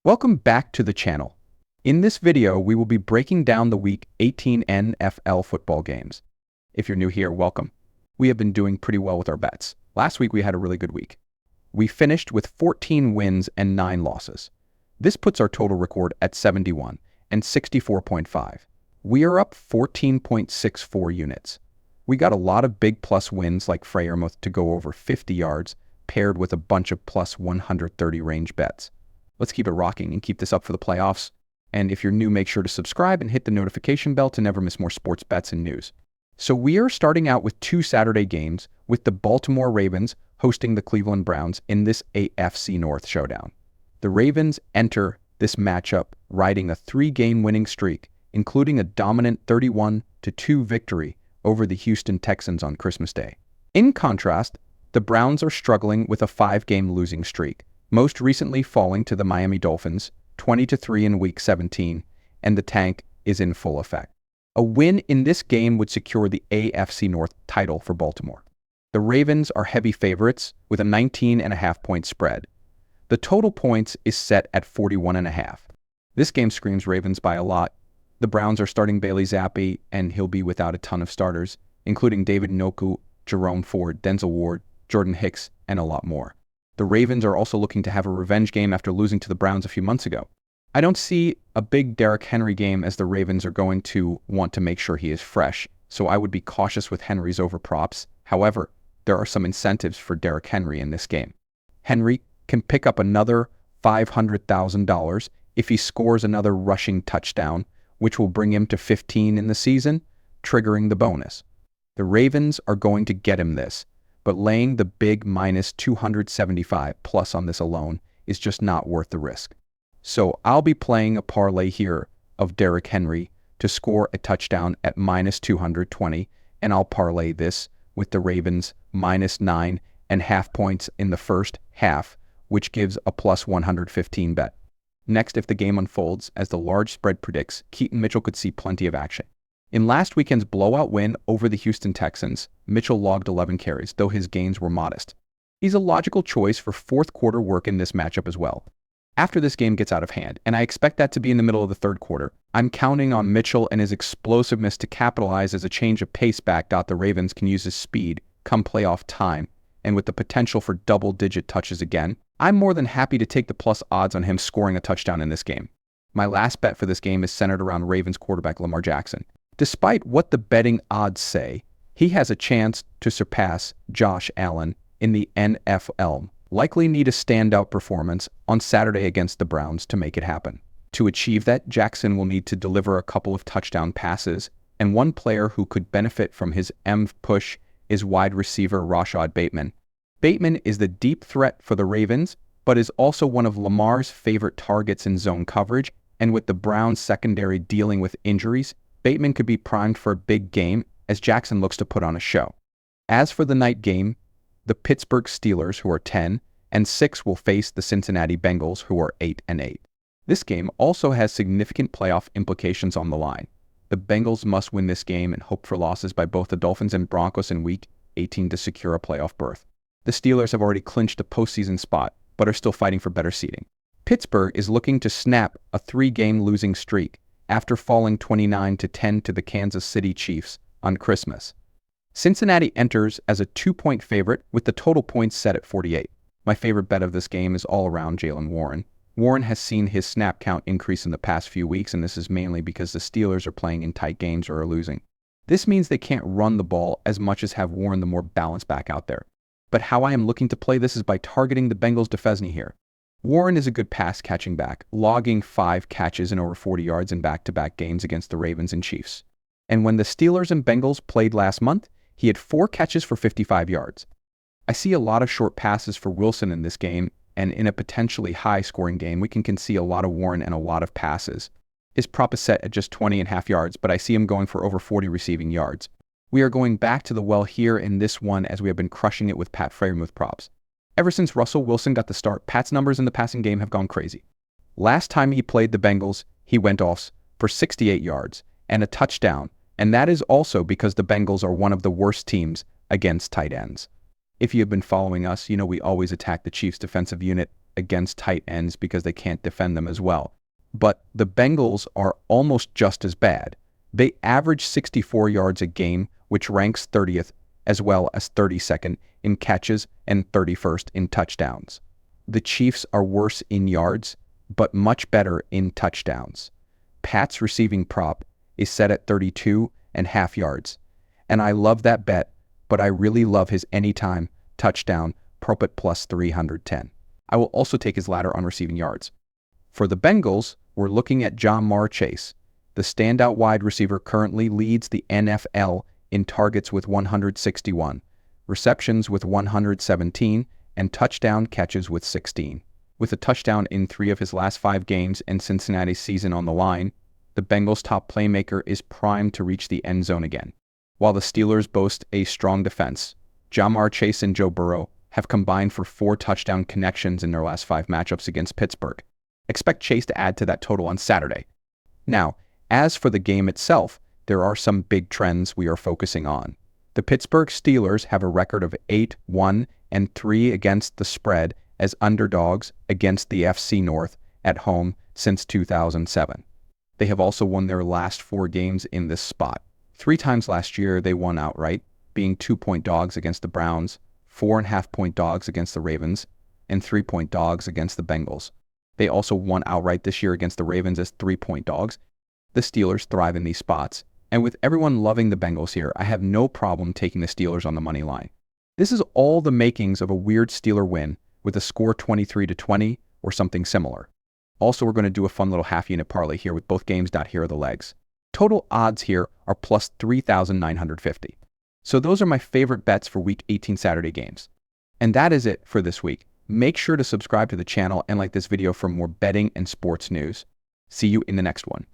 Welcome back to the channel. In this video, we will be breaking down the Week 18 NFL football games. If you're new here, welcome. We have been doing pretty well with our bets. Last week, we had a really good week. We finished with 14 wins and 9 losses. This puts our total record at 71 and 64.5. We are up 14.64 units. We got a lot of big plus wins like Freyermuth to go over 50 yards, paired with a bunch of plus 130 range bets. Let's keep it rocking and keep this up for the playoffs. And if you're new, make sure to subscribe and hit the notification bell to never miss more sports bets and news. So we are starting out with 2 Saturday games, with the Baltimore Ravens hosting the Cleveland Browns in this AFC North showdown. The Ravens enter this matchup riding a 3-game winning streak, including a dominant 31-2 victory over the Houston Texans on Christmas Day. In contrast, the Browns are struggling with a 5-game losing streak, most recently falling to the Miami Dolphins 20-3 in Week 17, and the tank is in full effect. A win in this game would secure the AFC North title for Baltimore. The Ravens are heavy favorites with a 19.5-point spread. The total points is set at 41.5. This game screams Ravens by a lot. The Browns are starting Bailey Zappi, and he'll be without a ton of starters, including David Njoku, Jerome Ford, Denzel Ward, Jordan Hicks, and a lot more. The Ravens are also looking to have a revenge game after losing to the Browns a few months ago. I don't see a big Derrick Henry game, as the Ravens are going to want to make sure he is fresh, so I would be cautious with Henry's over props. However, there are some incentives for Derrick Henry in this game. Henry can pick up another $500,000 if he scores another rushing touchdown, which will bring him to 15 in the season, triggering the bonus. The Ravens are going to get him this, but laying the big minus 275 plus on this alone is just not worth the risk. So I'll be playing a parlay here of Derrick Henry to score a touchdown at minus 220, and I'll parlay this with the Ravens minus 9.5 points in the first half, which gives a plus 115 bet. Next, if the game unfolds as the large spread predicts, Keaton Mitchell could see plenty of action. In last weekend's blowout win over the Houston Texans, Mitchell logged 11 carries, though his gains were modest. He's a logical choice for fourth quarter work in this matchup as well. After this game gets out of hand, and I expect that to be in the middle of the third quarter, I'm counting on Mitchell and his explosiveness to capitalize as a change of pace back. The Ravens can use his speed come playoff time, and with the potential for double-digit touches again, I'm more than happy to take the plus odds on him scoring a touchdown in this game. My last bet for this game is centered around Ravens quarterback Lamar Jackson. Despite what the betting odds say, he has a chance to surpass Josh Allen in the NFL. Likely need a standout performance on Saturday against the Browns to make it happen. To achieve that, Jackson will need to deliver a couple of touchdown passes, and one player who could benefit from his push is wide receiver Rashad Bateman. Bateman is the deep threat for the Ravens, but is also one of Lamar's favorite targets in zone coverage, and with the Browns secondary dealing with injuries, Bateman could be primed for a big game as Jackson looks to put on a show. As for the night game, the Pittsburgh Steelers, who are 10-6, will face the Cincinnati Bengals, who are 8-8. This game also has significant playoff implications on the line. The Bengals must win this game and hope for losses by both the Dolphins and Broncos in Week 18 to secure a playoff berth. The Steelers have already clinched a postseason spot, but are still fighting for better seeding. Pittsburgh is looking to snap a 3-game losing streak after falling 29-10 to the Kansas City Chiefs on Christmas. Cincinnati enters as a 2-point favorite with the total points set at 48. My favorite bet of this game is all around Jaylen Warren. Warren has seen his snap count increase in the past few weeks, and this is mainly because the Steelers are playing in tight games or are losing. This means they can't run the ball as much as have Warren the more balanced back out there. But how I am looking to play this is by targeting the Bengals' DeFesny here. Warren is a good pass-catching back, logging 5 catches and over 40 yards in back-to-back games against the Ravens and Chiefs. And when the Steelers and Bengals played last month, he had 4 catches for 55 yards. I see a lot of short passes for Wilson in this game, and in a potentially high-scoring game, we can see a lot of Warren and a lot of passes. His prop is set at just 20.5 yards, but I see him going for over 40 receiving yards. We are going back to the well here in this one, as we have been crushing it with Pat Freyermuth props. Ever since Russell Wilson got the start, Pat's numbers in the passing game have gone crazy. Last time he played the Bengals, he went off for 68 yards and a touchdown, and that is also because the Bengals are one of the worst teams against tight ends. If you have been following us, you know we always attack the Chiefs' defensive unit against tight ends because they can't defend them as well. But the Bengals are almost just as bad. They average 64 yards a game, which ranks 30th, as well as 32nd in catches and 31st in touchdowns. The Chiefs are worse in yards, but much better in touchdowns. Pat's receiving prop is set at 32.5 yards. And I love that bet, but I really love his anytime touchdown prop at plus 310. I will also take his ladder on receiving yards. For the Bengals, we're looking at Jamar Chase. The standout wide receiver currently leads the NFL in targets with 161, receptions with 117, and touchdown catches with 16. With a touchdown in 3 of his last 5 games and Cincinnati's season on the line, the Bengals' top playmaker is primed to reach the end zone again. While the Steelers boast a strong defense, Jamar Chase and Joe Burrow have combined for 4 touchdown connections in their last 5 matchups against Pittsburgh. Expect Chase to add to that total on Saturday. Now, as for the game itself, there are some big trends we are focusing on. The Pittsburgh Steelers have a record of 8-1-3 against the spread as underdogs against the FC North at home since 2007. They have also won their last 4 games in this spot. 3 times last year they won outright, being 2-point dogs against the Browns, 4.5-point dogs against the Ravens, and 3-point dogs against the Bengals. They also won outright this year against the Ravens as 3-point dogs. The Steelers thrive in these spots, and with everyone loving the Bengals here, I have no problem taking the Steelers on the money line. This is all the makings of a weird Steeler win with a score 23-20 or something similar. Also, we're going to do a fun little half-unit parlay here with both games. Here are the legs. Total odds here are plus 3,950. So those are my favorite bets for Week 18 Saturday games. And that is it for this week. Make sure to subscribe to the channel and like this video for more betting and sports news. See you in the next one.